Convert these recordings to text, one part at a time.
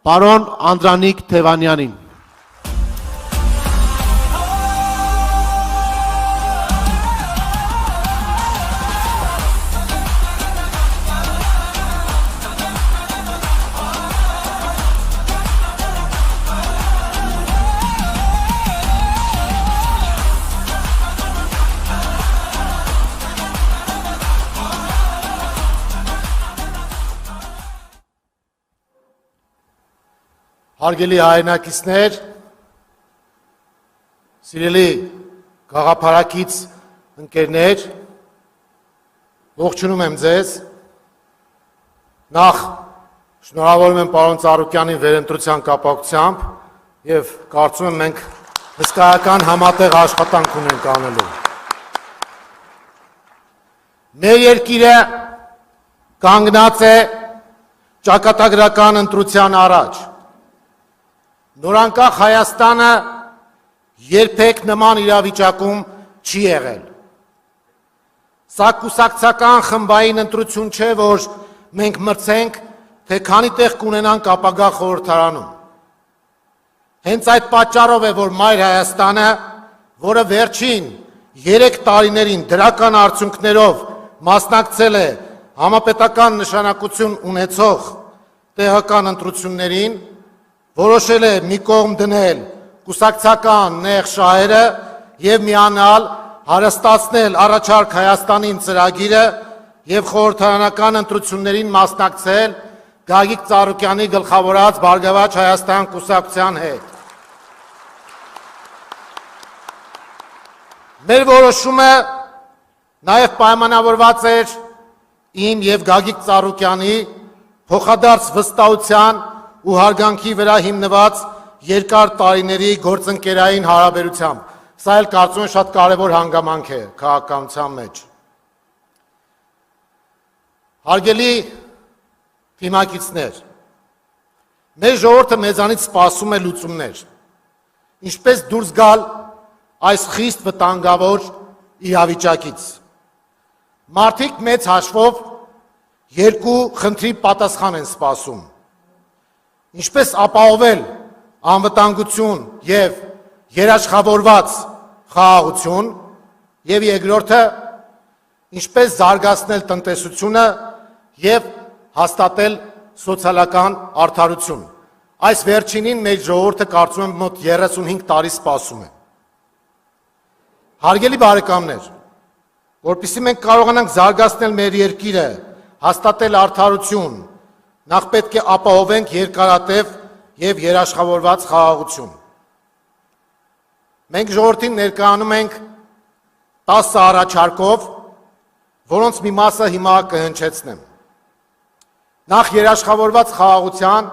պարոն Անդրանիկ Թևանյանին։ Հարգելի հայրենակիցներ, սիրելի գաղափարակից ընկերներ, ողջունում եմ ձեզ, նախ շնորհավորում եմ պարոն Ծառուկյանին վերընտրության կապակցությամբ և կարծում եմ մենք հսկայական համատեղ աշխատանք ունենք անելու։ Մեր երկիրը կանգնած է ճակատագրական ընտրության առաջ։ Նորանկախ Հայաստանը երբեք նման իրավիճակում չի եղել։ Սա կուսակցական խմբային ընտրություն չէ, որ մենք մրցենք, թե քանի տեղ կունենանք ապագա խորհրդարանում։ Հենց այդ պատճառով է, որ Մայր Հայաստանը, որը վերջին 3 տարիներին դրական արդյունքներով մասնակցել է համապետական նշանակություն ունեցող տեղական ընտրություններին, որոշել է մի կողմ դնել կուսակցական նեղ շահերը և միանալ հարստացնել առաջարկ Հայաստանին ծրագիրը և խորհրդարանական ընտրություններին մասնակցել Գագիկ Ծառուկյանի գլխավորած Բարգավաճ Հայաստան կուսակցության հետ։ Մեր որոշումը նաև պայմանավորված էր իմ և Գագիկ Ծառուկյանի փոխադարձ վստահության ու հարգանքի վրա հիմնված երկար տարիների գործընկերային հարաբերությամբ։ Սա էլ կարծում եմ շատ կարևոր հանգամանք է քաղաքականության մեջ։ Հարգելի թիմակիցներ, մեր ժողովուրդը մեզանից սպասում է լուծումներ, ինչպես դուրս գալ այս խիստ վտանգավոր իրավիճակից։ Մարդիկ մեծ հաշվով երկու խնդրի պատասխան են սպասում. Ինչպես ապահովել անվտանգություն և երաշխավորված խաղաղություն և երկրորդը ինչպես զարգացնել տնտեսությունը և հաստատել սոցիալական արդարություն։ Այս վերջինին մեր ժողովուրդը կարծում եմ մոտ 35 տարի սպասում է։ Հարգելի բարեկամներ, որպեսզի մենք կարողանանք զարգացնել մեր երկիրը, հաստատել արդարություն, նախ պետք է ապահովենք երկարատև և երաշխավորված խաղաղություն։ Մենք ժողովրդին ներկայանում ենք 10 առաջարկով, որոնց մի մասը հիմա կհնչեցնեմ։ Նախ երաշխավորված խաղաղության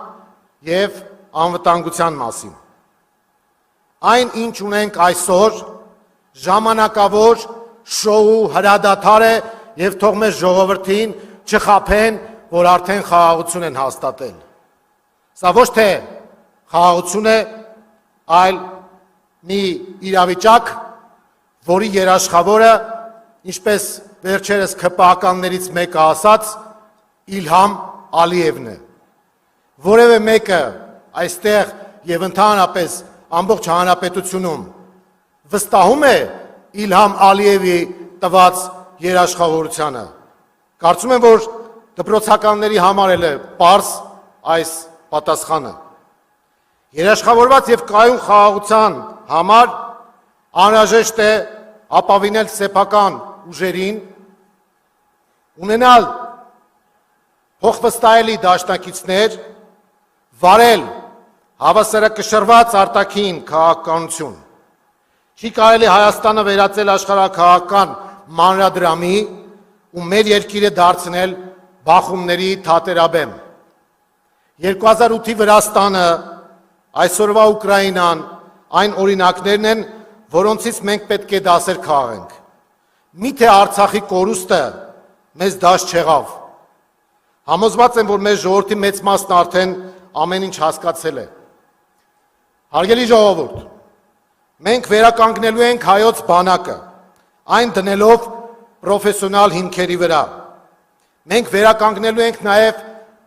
և անվտանգության մասին։ Այն, ինչ ունենք այսօր, ժամանակավոր շոու հրադադար է և թող մեր ժողովրդին չխաբեն, որ արդեն խաղաղություն են հաստատել։ Սա ոչ թե խաղաղություն է, այլ մի իրավիճակ, որի երաշխավորը, ինչպես վերջերս ՔՊԱ-ականներից մեկը ասաց, Իլհամ Ալիևն է։ Որևէ մեկը այստեղ և ընդհանրապես ամբողջ հանրապետությունում վստահում է Իլհամ Ալիևի տված երաշխավորությանը։ Կարծում եմ, որ դպրոցականների համար էլ է պարզ այս պատասխանը։ Երաշխավորված և կայուն խաղաղության համար անհրաժեշտ է ապավինել սեփական ուժերին, ունենալ փոխվստահելի դաշնակիցներ, վարել հավասարակշռված արտաքին քաղաքականություն։ Չի կարելի Հայաստանը վերածել աշխարհաքաղաքական մանրադրամի ու մեր երկիրը դարձնել բախումների թատերաբեմ։ 2008-ի Վրաստանը, այսօրվա Ուկրաինան այն օրինակներն են, որոնցից մենք պետք է դասեր քաղենք։ Միթե Արցախի կորուստը մեզ դաշ չեղավ։ Համոզված եմ, որ մեր ժողովրդի մեծ մասն արդեն ամեն ինչ հասկացել է։ Հարգելի ժողովուրդ, մենք վերականգնելու ենք հայոց բանակը, այն դնելով պրոֆեսիոնալ հիմքերի վրա։ Մենք վերականգնելու ենք նաև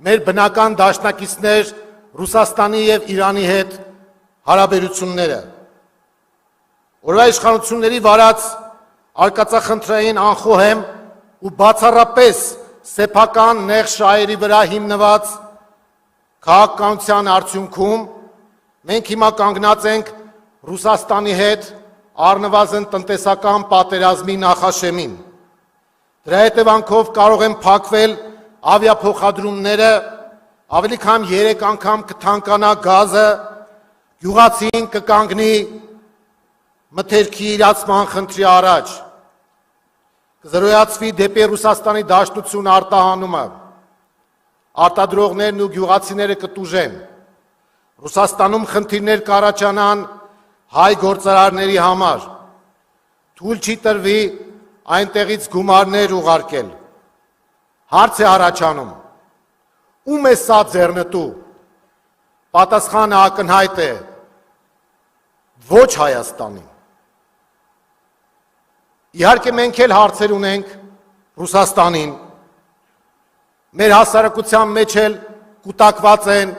մեր բնական դաշնակիցներ, Ռուսաստանի եւ Իրանի հետ հարաբերությունները։ Օրվա իշխանությունների վարած արկածախնդրային անխոհեմ ու բացառապես սեփական նեղ շահերի վրա հիմնված քաղաքականության արդյունքում մենք հիմա կանգնած ենք Ռուսաստանի հետ առնվազն տնտեսական պատերազմի նախաշեմին։ Դրա հետևանքով կարող են փակվել ավիափոխադրումները, ավելի քան 3 անգամ կթանկանա գազը, գյուղացին կկանգնի մթերքի իրացման խնդրի առաջ, կզրոյացվի դեպի Ռուսաստանի դաշնություն արտահանումը, արտադրողներն ու գյուղացիները կտուժեն, Ռուսաստանում խնդիրներ կառաջանան հայ գործարարների համար, թույլ չի տրվի այնտեղից գումարներ ուղարկել։ Հարց է առաջանում, ում է սա ձեռնտու։ Պատասխանը ակնհայտ է, ոչ Հայաստանին։ Իհարկե մենք էլ հարցեր ունենք Ռուսաստանին, մեր հասարակության մեջ էլ կուտակված են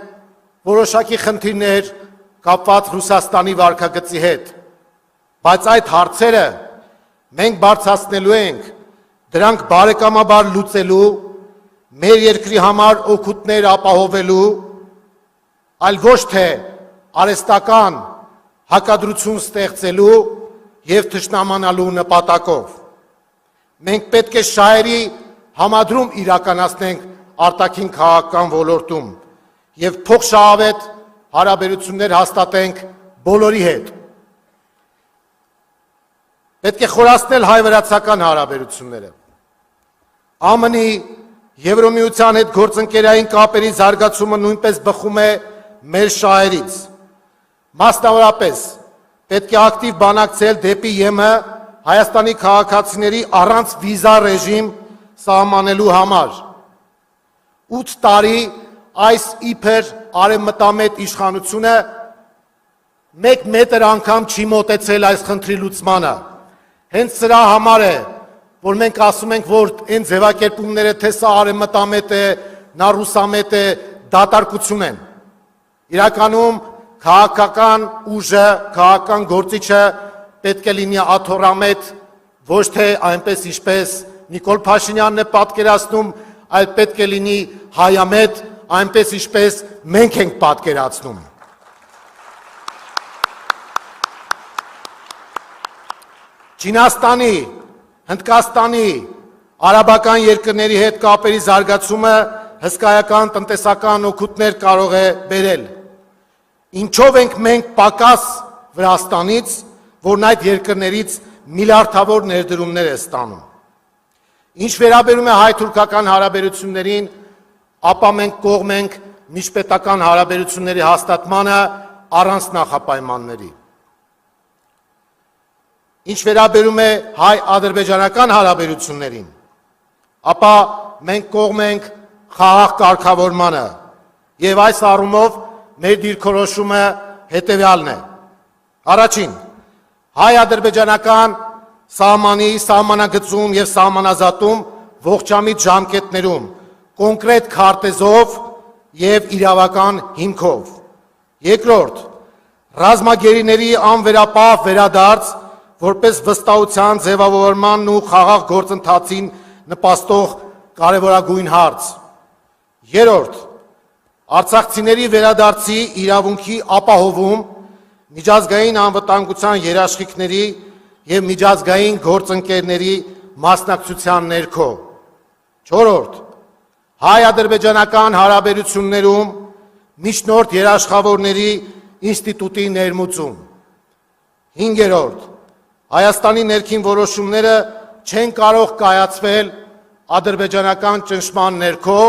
որոշակի խնդիրներ կապված Ռուսաստանի վարքագծի հետ, բայց այդ հարցերը մենք բարձրացնելու ենք, դրանք բարեկամաբար լուծելու, մեր երկրի համար օգուտներ ապահովելու, այլ ոչ թե արհեստական հակադրություն ստեղծելու և թշնամանալու նպատակով։ Մենք պետք է շահերի համադրում իրականացնենք արտաքին քաղաքական ոլորտում և փոխշահավետ հարաբերություններ հաստատենք բոլորի հետ։ Պետք է խորացնել հայ-վրացական հարաբերությունները։ ԱՄՆ-ի, Եվրոմիության հետ գործընկերային կապերի զարգացումը նույնպես բխում է մեր շահերից։ Մասնավորապես, պետք է ակտիվ բանակցել դեպի ԵՄ Հայաստանի քաղաքացիների առանց վիզա ռեժիմ սահմանելու համար։ 8 տարի այս իբր արևմտամետ իշխանությունը 1 մետր անգամ չի մոտեցել այս խնդրի լուծմանը։ Հենց սրա համար է, որ մենք ասում ենք, որ այն ձևակերպումները, թե սա արևմտամետ է, նա ռուսամետ է, դատարկություն են։ Իրականում քաղաքական ուժը, քաղաքական գործիչը պետք է լինի աթոռամետ, ոչ թե այնպես ինչպես Նիկոլ Փաշինյանն է պատկերացնում, այլ պետք է լինի հայամետ, այնպես ինչպես մենք ենք պատկերացնում։ Չինաստանի, Հնդկաստանի, արաբական երկրների հետ կապերի զարգացումը հսկայական տնտեսական օգուտներ կարող է բերել։ Ինչով ենք մենք պակաս Վրաստանից, որն այդ երկրներից միլիարդավոր ներդրումներ է ստանում։ Ինչ վերաբերում է հայ-թուրքական հարաբերություններին, ապա մենք կողմ ենք միջպետական հարաբերությունների հաստատմանը առանց նախապայմանների։ Ինչ վերաբերում է հայ-ադրբեջանական հարաբերություններին, ապա մենք կողմ ենք խաղաղ կարգավորմանը եւ այս առումով մեր դիրքորոշումը հետեւյալն է։ Առաջին, հայ-ադրբեջանական սահմանի սահմանագծում եւ սահմանազատում ողջամիտ ժամկետներում, կոնկրետ քարտեզով եւ իրավական հիմքով։ Երկրորդ, ռազմագերիների անվերապահ վերադարձ որպես վստահության ձևավորմանն ու խաղաղ գործընթացին նպաստող կարևորագույն հարց։ Երրորդ, արցախցիների վերադարձի իրավունքի ապահովում միջազգային անվտանգության երաշխիքների եւ միջազգային գործընկերների մասնակցության ներքո։ Չորրորդ, հայ-ադրբեջանական հարաբերություններում միջնորդ երաշխավորների ինստիտուտի ներմուծում։ Հինգերորդ, Հայաստանի ներքին որոշումները չեն կարող կայացվել ադրբեջանական ճնշման ներքո,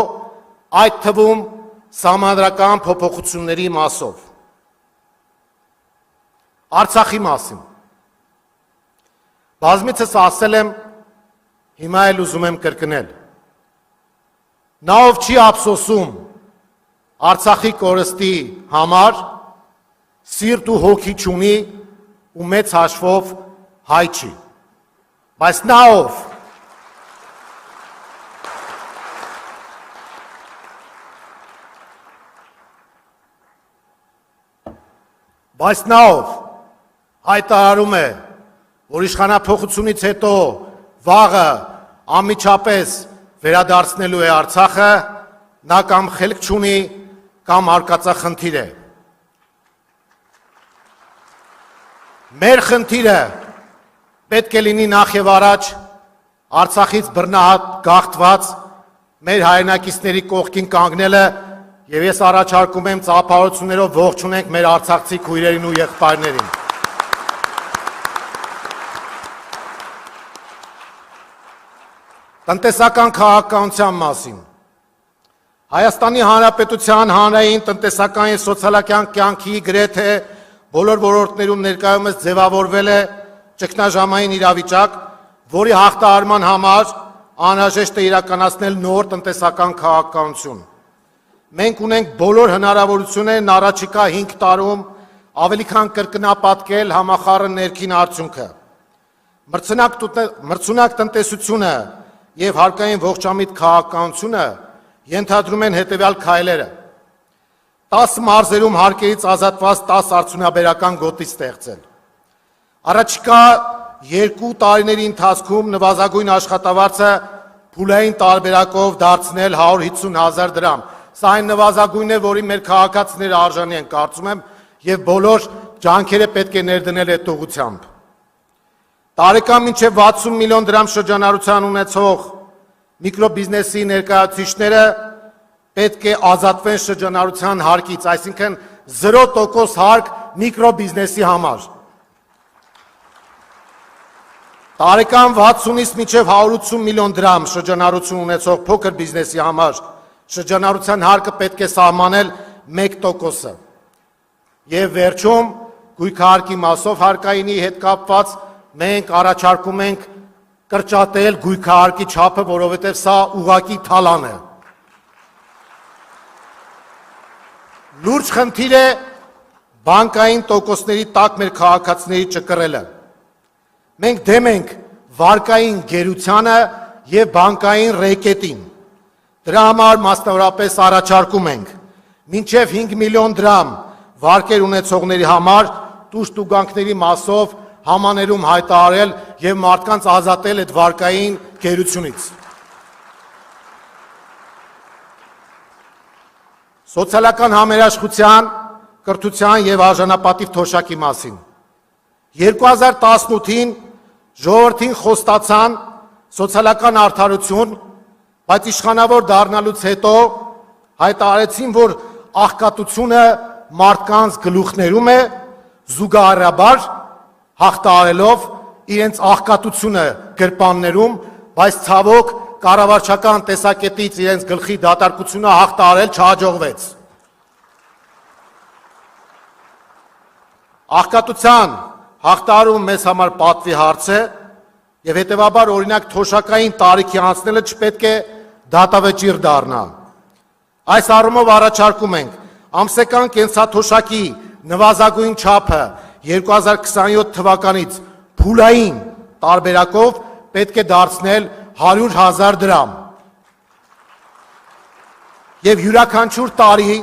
այդ թվում սահմանադրական փոփոխությունների մասով։ Արցախի մասին։ Բազմիցս ասել եմ, հիմա էլ ուզում եմ կրկնել։ Նա ով չի ափսոսում Արցախի կորստի համար, սիրտ ու հոգի չունի ու մեծ հաշվով հայ չի, բայց նա ով Բայց նա ով հայտարարում է, որ իշխանափոխությունից հետո վաղը անմիջապես վերադարձնելու է Արցախը, նա կամ խելք չունի, կամ արկածախնդիր է։ Մեր խնդիրը պետք է լինի նախ եւ առաջ Արցախից բռնահատ գաղթված մեր հայրենակիցների կողքին կանգնելը, եւ ես առաջարկում եմ ծափահարություններով ողջունենք մեր արցախցի քույրերին ու եղբայրներին։ Տնտեսական քաղաքականության մասին։ Հայաստանի Հանրապետության հանրային տնտեսական եւ սոցիալական կյանքի գրեթե բոլոր ոլորտներում ներկայումս ձևավորվել է ճգնաժամային իրավիճակ, որի հաղթահարման համար անհրաժեշտ է իրականացնել նոր տնտեսական քաղաքականություն։ Մենք ունենք բոլոր հնարավորություններն առաջիկա 5 տարում ավելի քան կրկնապատկել համախառն ներքին արդյունքը։ Մրցունակ տնտեսությունը եւ հարկային ողջամիտ քաղաքականությունը ենթադրում են հետևյալ քայլերը. 10 մարզերում հարկերից ազատված 10 արդյունաբերական գոտի ստեղծել։ Առաջիկա 2 տարիների ընթացքում նվազագույն աշխատավարձը փուլային տարբերակով դարձնել 150,000 դրամ։ Սա այն նվազագույնն է, որի մեր քաղաքացիները արժանի են, կարծում եմ, եւ բոլոր ջանքերը պետք է ներդնել այդ ուղղությամբ։ Տարեկան մինչև 60 միլիոն դրամ շրջանառության ունեցող միկրոբիզնեսի ներկայացուցիչները պետք է ազատվեն շրջանառության հարկից, այսինքն 0% հարկ միկրոբիզնեսի համար։ Տարեկան 60-ից մինչև 180 միլիոն դրամ շրջանառություն ունեցող փոքր բիզնեսի համար շրջանառության հարկը պետք է սահմանել 1%-ը։ Եվ վերջում, գույքահարկի մասով հարկայինի հետ կապված մենք առաջարկում ենք կրճատել գույքահարկի չափը, որովհետև սա ուղղակի թալան է։ Լուրջ խնդիր է բանկային տոկոսների տակ մեր քաղաքացիների ճկռելը։ Մենք դեմ ենք վարկային գերությանը եւ բանկային ռեկետին։ Դրա համար մասնավորապես առաջարկում ենք մինչև 5 միլիոն դրամ վարկեր ունեցողների համար տուժտուգանքների մասով համաներում հայտարարել եւ մարդկանց ազատել այդ վարկային գերությունից։ Սոցիալական համերաշխության, կրթության եւ արժանապատիվ թոշակի մասին։ 2018-ին ժողովրդին խոստացան սոցիալական արդարություն, բայց իշխանավոր դառնալուց հետո հայտարարեցին, որ աղքատությունը մարդկանց գլուխներում է, զուգահեռաբար հաղթահարելով իրենց աղքատությունը գրպաններում, բայց ցավոք կառավարչական տեսակետից իրենց գլխի դատարկությունը հաղթահարել չհաջողվեց։ Աղքատության հաղթահարումը մեզ համար պատվի հարց է եւ հետեւաբար օրինակ թոշակային տարիքի անցնելը չպետք է դատավճիռ դառնա։ Այս առումով առաջարկում ենք ամսական կենսաթոշակի նվազագույն չափը 2027 թվականից փուլային տարբերակով պետք է դարձնել 100,000 դրամ։ Եվ յուրաքանչյուր տարի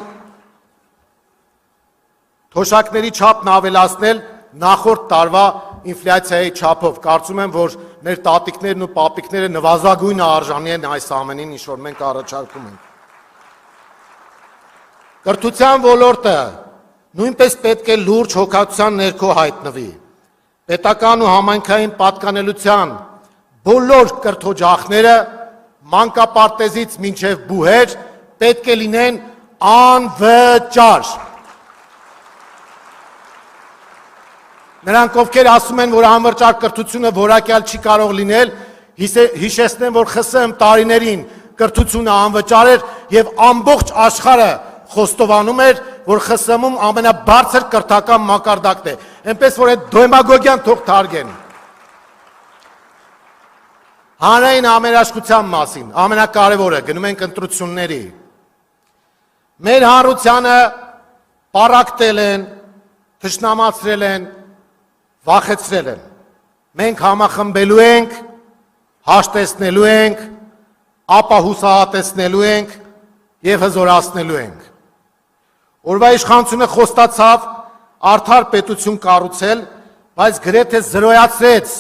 թոշակների չափն ավելացնել նախորդ տարվա ինֆլյացիայի չափով։ Կարծում եմ, որ մեր տատիկներն ու պապիկները նվազագույն արժանի են այս ամենին, ինչ որ մենք առաջարկում ենք։ Կրթության ոլորտը նույնպես պետք է լուրջ հոգատության ներքո հայտնվի։ Պետական ու համայնքային պատկանելության բոլոր կրթօջախները մանկապարտեզից մինչև բուհեր պետք է լինեն անվճար։ Նրանք, ովքեր ասում են, որ անվճար կրթությունը որակյալ չի կարող լինել, հիշեցնեմ, որ ԽՍՀՄ տարիներին կրթությունը անվճար էր եւ ամբողջ աշխարհը խոստովանում էր, որ ԽՍՀՄ-ում ամենաբարձր կրթական մակարդակն է, այնպես որ այդ դեմագոգիան թող թարգեն։ Հանրային համերաշխության մասին, ամենակարևորը, գնում ենք ընտրությունների։ Մեր հանրությանը պառակտել են, թշնամացրել են, վախեցրել են։ Մենք համախմբելու ենք, հաշտեցնելու ենք, ապա հուսահատեցնելու ենք եւ հզորացնելու ենք։ Օրվա իշխանությունը խոստացավ արդար պետություն կառուցել, բայց գրեթե զրոյացրեց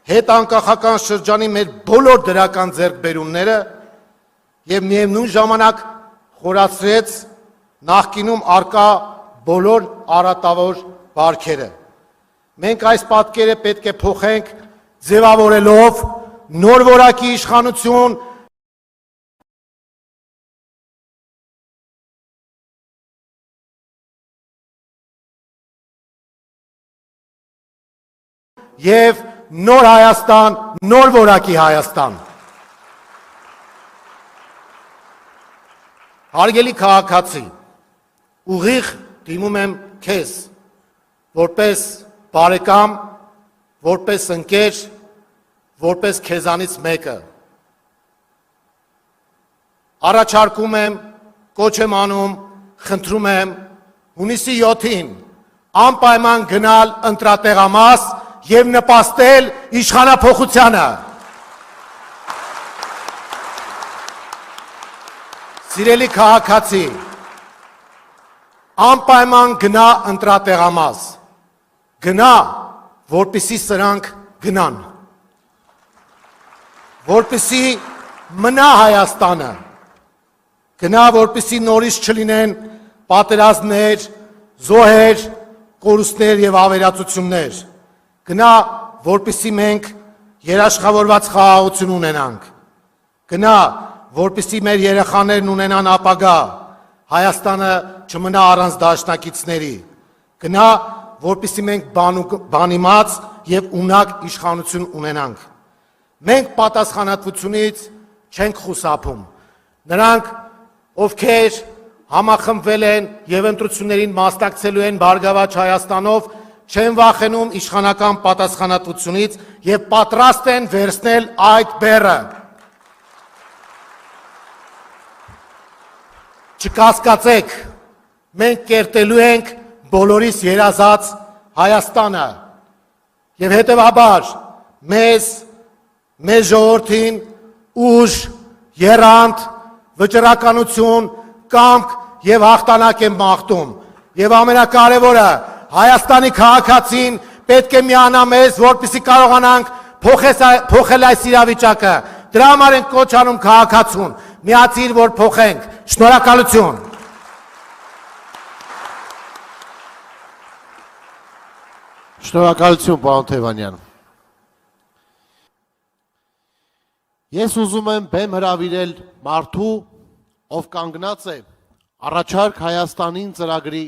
հետանկախական շրջանի մեր բոլոր դրական ձեռքբերումները եւ միևնույն ժամանակ խորացրեց նախկինում արկա բոլոր արատավոր բարքերը։ Մենք այս պատկերը պետք է փոխենք ձևավորելով նոր որակի իշխանություն եւ նոր Հայաստան, նոր որակի Հայաստան։ Հարգելի քաղաքացի, ուղիղ դիմում եմ քեզ, որպես բարեկամ, որպես ընկեր, որպես քեզանից մեկը։ Առաջարկում եմ, կոչ եմ անում, խնդրում եմ, հունիսի 7-ին անպայման գնալ ընտրատեղամաս եւ նպաստել իշխանափոխությանը։ Սիրելի քաղաքացի, անպայման գնա ընտրատեղամաս, գնա, որպեսզի սրանք գնան, որպեսզի մնա Հայաստանը, գնա, որպեսզի նորից չլինեն պատերազմներ, զոհեր, կորուստներ եւ ավերածություններ, գնա, որպեսզի մենք երաշխավորված խաղաղություն ունենանք, գնա, որպեսզի մեր երեխաներն ունենան ապագա, Հայաստանը չմնա առանց դաշնակիցների, գնա, որպեսզի մենք բանիմաց եւ ունակ իշխանություն ունենանք։ Մենք պատասխանատվությունից չենք խուսափում։ Նրանք, ովքեր համախմբվել են եւ ընտրություններին մասնակցելու են Բարգավաճ Հայաստանով, չեն վախենում իշխանական պատասխանատվությունից եւ պատրաստ են վերցնել այդ բեռը։ Չկասկածեք, մենք կերտելու ենք բոլորիս երազած Հայաստանը եւ հետեւաբար մեզ ժողովրդին ուժ, եռանդ, վճռականություն, կամք եւ հաղթանակ եմ մաղթում եւ ամենակարևորը Հայաստանի քաղաքացին պետք է միանա մեզ, որպեսզի կարողանանք փոխել այս իրավիճակը։ Դրա համար ենք կոչ անում քաղաքացուն, միացիր, որ փոխենք։ Շնորհակալություն։ Շնորհակալություն, պարոն Թևանյան։ Ես ուզում եմ բեմ հրավիրել մարդու, ով կանգնած է առաջարկ Հայաստանին ծրագրի